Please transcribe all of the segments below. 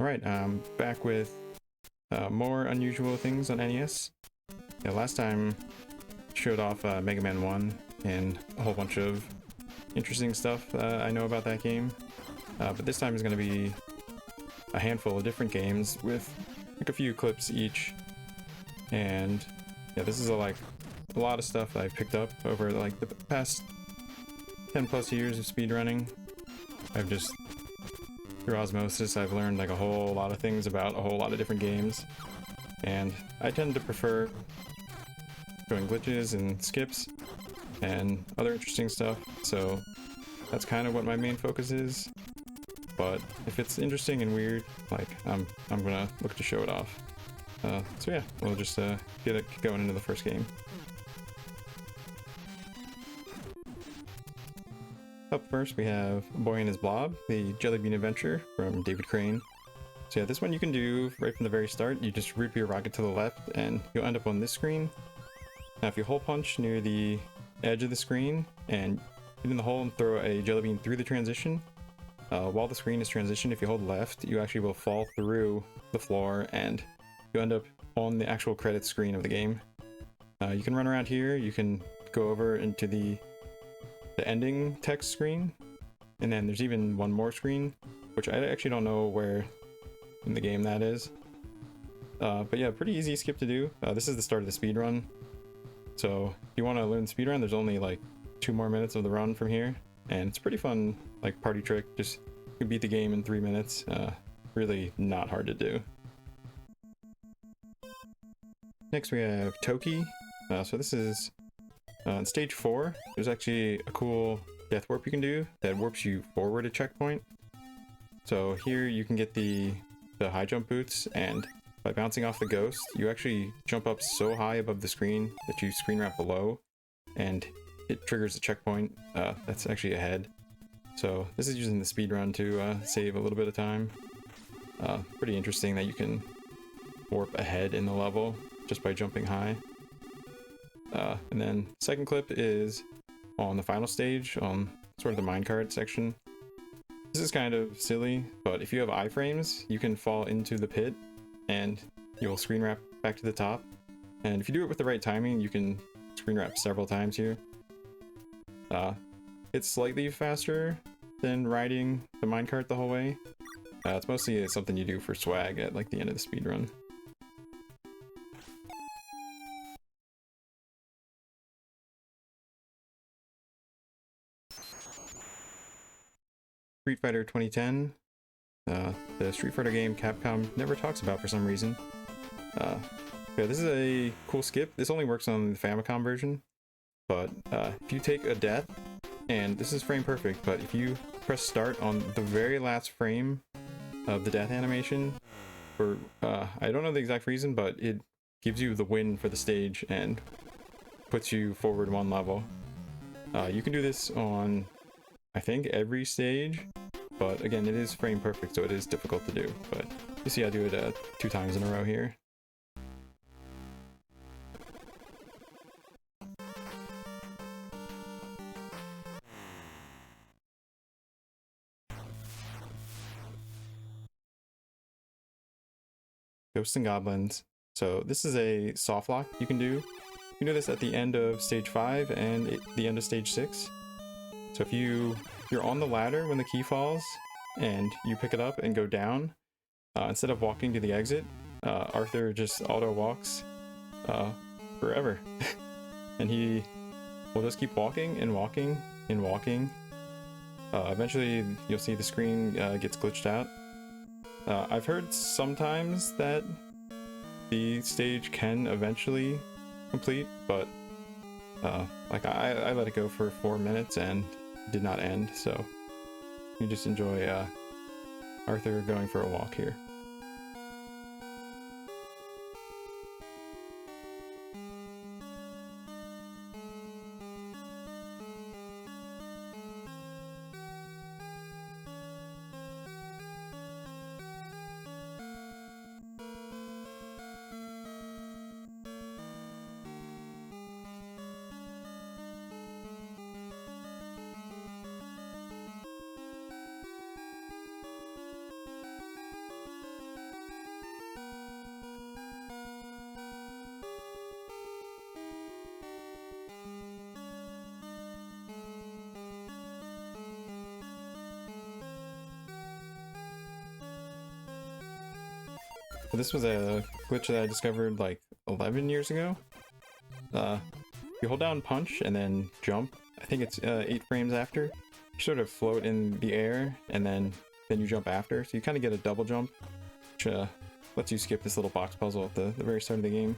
Alright, back with more unusual things on NES. Yeah, last time showed off Mega Man 1 and a whole bunch of interesting stuff I know about that game. But this time is going to be a handful of different games with like a few clips each. And yeah, this is a lot of stuff I've picked up over like the past 10 plus years of speedrunning. I've just, through osmosis, I've learned like a whole lot of things about a whole lot of different games. And I tend to prefer showing glitches and skips and other interesting stuff, so that's kind of what my main focus is. But if it's interesting and weird, like I'm gonna look to show it off. So yeah, we'll just get it going into the first game. Up first we have Boy and His Blob, the Jelly Bean Adventure from David Crane. So yeah, this one you can do right from the very start. You just root your rocket to the left and you'll end up on this screen. Now if you hole punch near the edge of the screen and get in the hole and throw a jelly bean through the transition, while the screen is transitioned, if you hold left, you actually will fall through the floor and you end up on the actual credits screen of the game. You can run around here, you can go over into the ending text screen, and then there's even one more screen, which I actually don't know where in the game that is. But yeah, pretty easy skip to do. This is the start of the speed run. So if you want to learn speedrun, there's only like 2 more minutes of the run from here, and it's pretty fun, like party trick. Just you can beat the game in 3 minutes. Really not hard to do. Next we have Toki. So this is on stage 4. There's actually a cool death warp you can do that warps you forward a checkpoint. So here you can get the high jump boots, and by bouncing off the ghost, you actually jump up so high above the screen that you screen wrap below, and it triggers the checkpoint that's actually ahead. So this is using the speedrun to save a little bit of time. Pretty interesting that you can warp ahead in the level just by jumping high. And then second clip is on the final stage, on sort of the minecart section. This is kind of silly, but if you have iframes, you can fall into the pit and you'll screen wrap back to the top. And if you do it with the right timing, you can screen wrap several times here. It's slightly faster than riding the minecart the whole way. It's mostly something you do for swag at like the end of the speed run. Street Fighter 2010, the Street Fighter game Capcom never talks about for some reason. Yeah, this is a cool skip. This only works on the Famicom version, but if you take a death, and this is frame perfect, but if you press start on the very last frame of the death animation, for I don't know the exact reason, but it gives you the win for the stage and puts you forward 1 level. You can do this on, I think, every stage, but again, it is frame perfect, so it is difficult to do. But you see I do it 2 times in a row here. Ghosts and Goblins. So this is a soft lock you can do. You can do this at the end of stage 5 and the end of stage 6. So if you're on the ladder when the key falls and you pick it up and go down, instead of walking to the exit, Arthur just auto walks forever. And he will just keep walking and walking and walking. Eventually you'll see the screen gets glitched out. I've heard sometimes that the stage can eventually complete, but like I let it go for 4 minutes and did not end, so you just enjoy Arthur going for a walk here. This was a glitch that I discovered like 11 years ago. You hold down punch and then jump. I think it's 8 frames after. You sort of float in the air and then you jump after. So you kind of get a double jump, which lets you skip this little box puzzle at the very start of the game.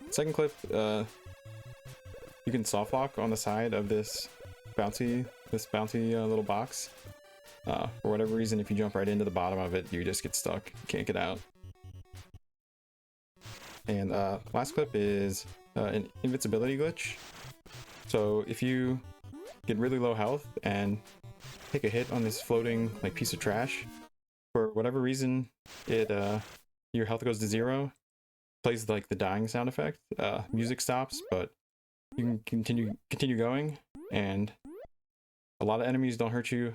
Second clip, you can soft lock on the side of this bouncy little box. For whatever reason, if you jump right into the bottom of it, you just get stuck. You can't get out. And last clip is an invincibility glitch. So if you get really low health and take a hit on this floating like piece of trash, for whatever reason, your health goes to 0. Plays like the dying sound effect. Music stops, but you can continue going, and a lot of enemies don't hurt you.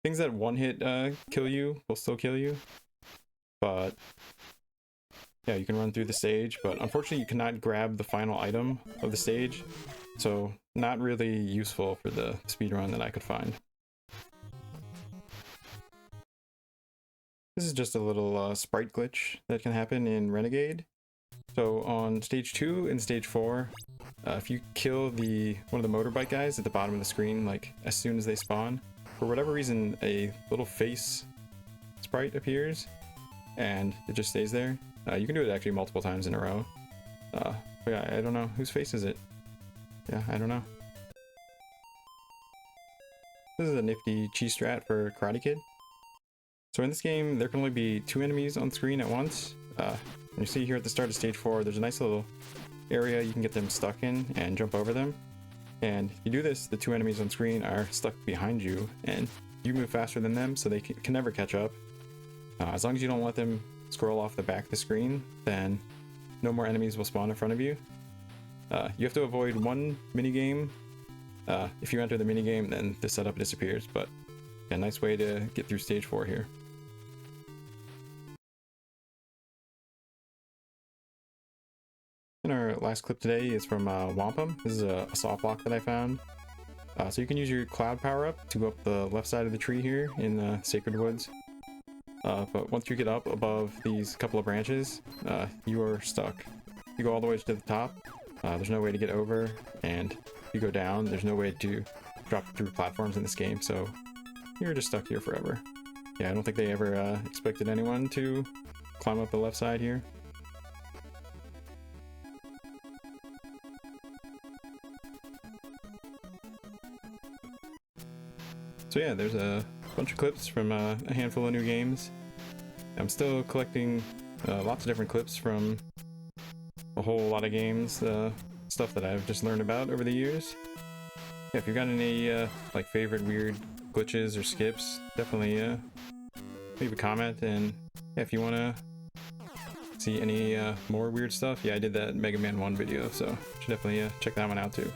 Things that one hit kill you will still kill you, but yeah, you can run through the stage, but unfortunately you cannot grab the final item of the stage, so not really useful for the speedrun that I could find. This is just a little sprite glitch that can happen in Renegade. So on stage 2 and stage 4, if you kill one of the motorbike guys at the bottom of the screen, like as soon as they spawn, for whatever reason a little face sprite appears and it just stays there. You can do it actually multiple times in a row. But yeah, I don't know. Whose face is it? Yeah, I don't know. This is a nifty cheese strat for Karate Kid. So in this game, there can only be 2 enemies on screen at once. You see here at the start of stage 4, there's a nice little area you can get them stuck in and jump over them. And if you do this, the 2 enemies on screen are stuck behind you, and you move faster than them, so they can never catch up. As long as you don't let them scroll off the back of the screen, then no more enemies will spawn in front of you. You have to avoid one minigame. If you enter the minigame, then the setup disappears, but a nice way to get through stage 4 here. And our last clip today is from Whomp Em. This is a soft block that I found. So you can use your cloud power up to go up the left side of the tree here in the Sacred Woods. But once you get up above these couple of branches, you are stuck. You go all the way to the top, there's no way to get over, and if you go down, there's no way to drop through platforms in this game, so you're just stuck here forever. Yeah, I don't think they ever expected anyone to climb up the left side here. So yeah, there's a bunch of clips from a handful of new games. I'm still collecting lots of different clips from a whole lot of games, stuff that I've just learned about over the years. Yeah, if you've got any like favorite weird glitches or skips, definitely leave a comment, and yeah, if you want to see any more weird stuff, yeah, I did that Mega Man 1 video, so you should definitely check that one out too.